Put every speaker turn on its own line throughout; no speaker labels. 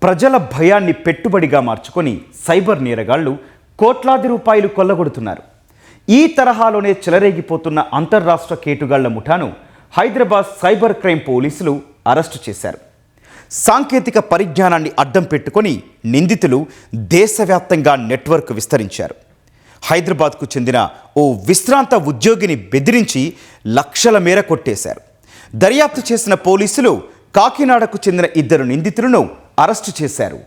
ప్రజల భయాన్ని పెట్టుబడిగా మార్చుకొని సైబర్ నేరగాళ్లు కోట్లాది రూపాయలు కొల్లగొడుతున్నారు. ఈ తరహాలోనే చెలరేగిపోతున్న అంతర్రాష్ట్ర కేటుగాళ్ల ముఠాను హైదరాబాద్ సైబర్ క్రైమ్ పోలీసులు అరెస్టు చేశారు. సాంకేతిక పరిజ్ఞానాన్ని అడ్డం పెట్టుకొని నిందితులు దేశవ్యాప్తంగా నెట్వర్క్ విస్తరించారు. హైదరాబాద్కు చెందిన ఓ విశ్రాంత ఉద్యోగిని బెదిరించి లక్షల మేర కొట్టేశారు. దర్యాప్తు చేసిన పోలీసులు కాకినాడకు చెందిన 2 నిందితులను అరెస్టు చేశారు.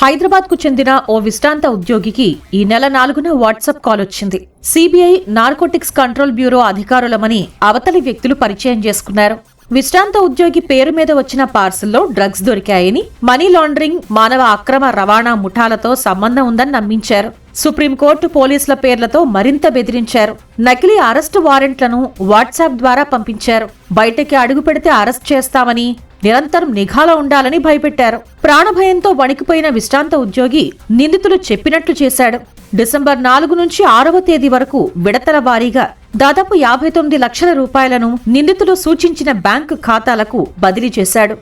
హైదరాబాద్ కు చెందిన ఓ విశ్రాంత ఉద్యోగికి ఈ నెల 4న వాట్సాప్ కాల్ వచ్చింది. సిబిఐ నార్కోటిక్స్ కంట్రోల్ బ్యూరో అధికారులమని అవతలి వ్యక్తులు పరిచయం చేసుకున్నారు. విశ్రాంత ఉద్యోగి పేరు మీద వచ్చిన పార్సల్లో డ్రగ్స్ దొరికాయని, మనీ లాండరింగ్, మానవ అక్రమ రవాణా ముఠాలతో సంబంధం ఉందని నమ్మించారు. సుప్రీంకోర్టు పోలీసుల పేర్లతో మరింత బెదిరించారు. నకిలీ అరెస్టు వారెంట్లను వాట్సాప్ ద్వారా పంపించారు. బయటకి అడుగు పెడితే అరెస్ట్ చేస్తామని, నిరంతరం నిఘాలో ఉండాలని భయపెట్టారు. ప్రాణభయంతో వణికిపోయిన విశ్రాంత ఉద్యోగి నిందితులు చెప్పినట్లు చేశాడు. డిసెంబర్ 4 నుంచి 6వ తేదీ వరకు విడతల వారీగా దాదాపు 59 లక్షల రూపాయలను నిందితులు సూచించిన బ్యాంకు ఖాతాలకు బదిలీ చేశాడు.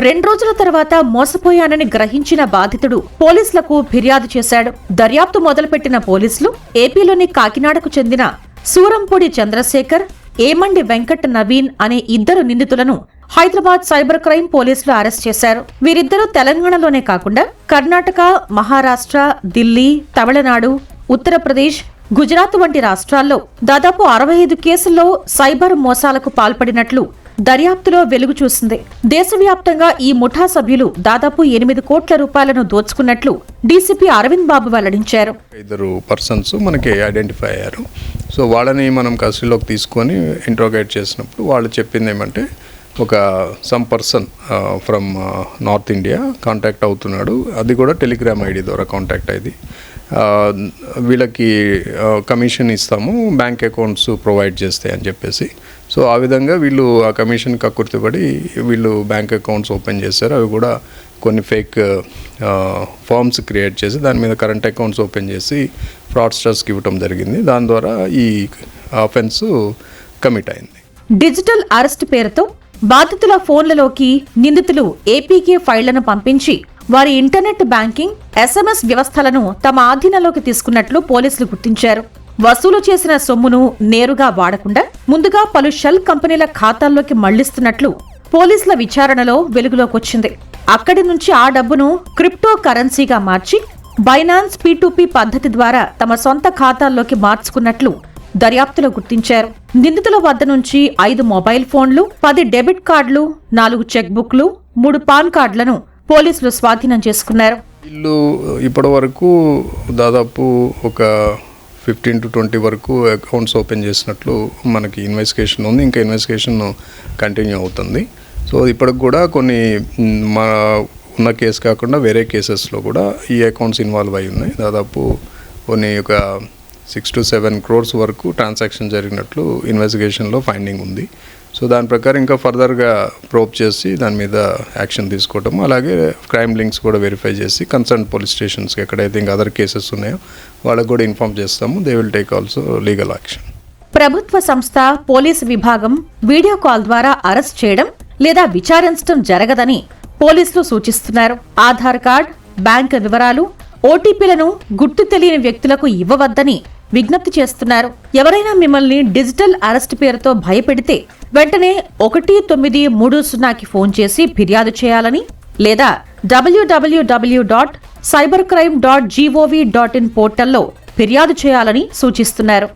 రెండు రోజుల తర్వాత మోసపోయానని గ్రహించిన బాధితుడు పోలీసులకు ఫిర్యాదు చేశాడు. దర్యాప్తు మొదలుపెట్టిన పోలీసులు ఏపీలోని కాకినాడకు చెందిన సూరంపూడి చంద్రశేఖర్, ఏమండి వెంకట్ నవీన్ అనే 2 నిందితులను హైదరాబాద్ సైబర్ క్రైమ్ పోలీసులు అరెస్ట్ చేశారు. వీరిద్దరూ తెలంగాణలోనే కాకుండా కర్ణాటక, మహారాష్ట్ర, ఢిల్లీ, తమిళనాడు, ఉత్తరప్రదేశ్, గుజరాత్ వంటి రాష్ట్రాల్లో దాదాపు 65 కేసుల్లో సైబర్ మోసాలకు పాల్పడినట్లు దర్యాప్తులో వెలుగు చూసింది. దేశవ్యాప్తంగా ఈ ముఠా సభ్యులు దాదాపు 8 కోట్ల రూపాయలను దోచుకున్నట్లు డీసీపీ అరవింద్ బాబు వెల్లడించారు.
2 పర్సన్స్ మనకి ఐడెంటిఫై అయ్యారు. సో వాళ్ళని మనం కస్టడీలోకి తీసుకొని ఇంట్రోగేట్ చేసినప్పుడు వాళ్ళు చెప్పింది ఏమంటే, ఒక some person from north India contact అవుతున్నాడు. అది కూడా టెలిగ్రామ్ ఐడి ద్వారా కాంటాక్ట్ అయింది. వీళ్ళకి కమిషన్ ఇస్తాము, బ్యాంక్ అకౌంట్స్ ప్రొవైడ్ చేస్తాయి అని చెప్పేసి. సో ఆ విధంగా వీళ్ళు ఆ కమిషన్ కక్కుర్తిపడి వీళ్ళు బ్యాంక్ అకౌంట్స్ ఓపెన్ చేశారు. అవి కూడా కొన్ని ఫేక్ ఫార్మ్స్ క్రియేట్ చేసి దాని మీద కరెంట్ అకౌంట్స్ ఓపెన్ చేసి ఫ్రాడ్స్టర్స్కి ఇవ్వటం జరిగింది. దాని ద్వారా ఈ ఆఫెన్స్ కమిట్ అయింది.
డిజిటల్ అరెస్ట్ పేరుతో బాధితుల ఫోన్లలోకి నిందితులు ఏపీకే ఫైళ్లను పంపించి వారి ఇంటర్నెట్ బ్యాంకింగ్, SMS వ్యవస్థలను తమ ఆధీనంలోకి తీసుకున్నట్లు పోలీసులు గుర్తించారు. వసూలు చేసిన సొమ్మును నేరుగా వాడకుండా ముందుగా పలు షెల్ కంపెనీల ఖాతాల్లోకి మళ్లిస్తున్నట్లు పోలీసుల విచారణలో వెలుగులోకొచ్చింది. అక్కడి నుంచి ఆ డబ్బును క్రిప్టో కరెన్సీగా మార్చి బైనాన్స్ P2P పద్ధతి ద్వారా తమ సొంత ఖాతాల్లోకి మార్చుకున్నట్లు దర్యాప్తులో గుర్తించారు. నిందితుల వద్ద నుంచి 5 మొబైల్ ఫోన్లు, 10 డెబిట్ కార్డులు, 4 చెక్ బుక్లు, 3 పాన్ కార్డులను పోలీసులు స్వాధీనం చేసుకున్నారు.
వీళ్ళు ఇప్పటి వరకు దాదాపు ఒక 15 to 20 వరకు అకౌంట్స్ ఓపెన్ చేసినట్లు మనకి ఇన్వెస్టిగేషన్ ఉంది. ఇంకా ఇన్వెస్టిగేషన్ కంటిన్యూ అవుతుంది. సో ఇప్పటికి కూడా కొన్ని మా ఉన్న కేసు కాకుండా వేరే కేసెస్లో కూడా ఈ అకౌంట్స్ ఇన్వాల్వ్ అయి ఉన్నాయి. దాదాపు కొన్ని ఒక 6 to 7 crores వరకు ట్రాన్సాక్షన్ జరిగినట్లు ఇన్వెస్టిగేషన్లో ఫైండింగ్ ఉంది. సో దాని ప్రకారం ఇంకా ఫర్దర్గా ప్రోబ్ చేసి దాని మీద యాక్షన్ తీసుకోవటం, అలాగే క్రైమ్ లింక్స్ కూడా వెరిఫై చేసి కన్సర్న్ పోలీస్ స్టేషన్స్కి ఎక్కడైతే ఇంకా అదర్ కేసెస్ ఉన్నాయో వాళ్ళకు కూడా ఇన్ఫార్మ్ చేస్తాము. They will take also legal action.
ప్రభుత్వ సంస్థ, పోలీసు విభాగం వీడియో కాల్ ద్వారా అరెస్ట్ చేయడం లేదా విచారించడం జరగదని పోలీసులు సూచిస్తున్నారు. ఆధార్ కార్డ్, బ్యాంక్ వివరాలు, ఓటీపీలను గుర్తు తెలియని వ్యక్తులకు ఇవ్వవద్దని విజ్ఞప్తి చేస్తున్నారు. ఎవరైనా మిమ్మల్ని డిజిటల్ అరెస్ట్ పేరుతో భయపెడితే వెంటనే 1930కి ఫోన్ చేసి ఫిర్యాదు చేయాలని లేదా www.cybercrime.gov.in పోర్టల్లో ఫిర్యాదు చేయాలని సూచిస్తున్నారు.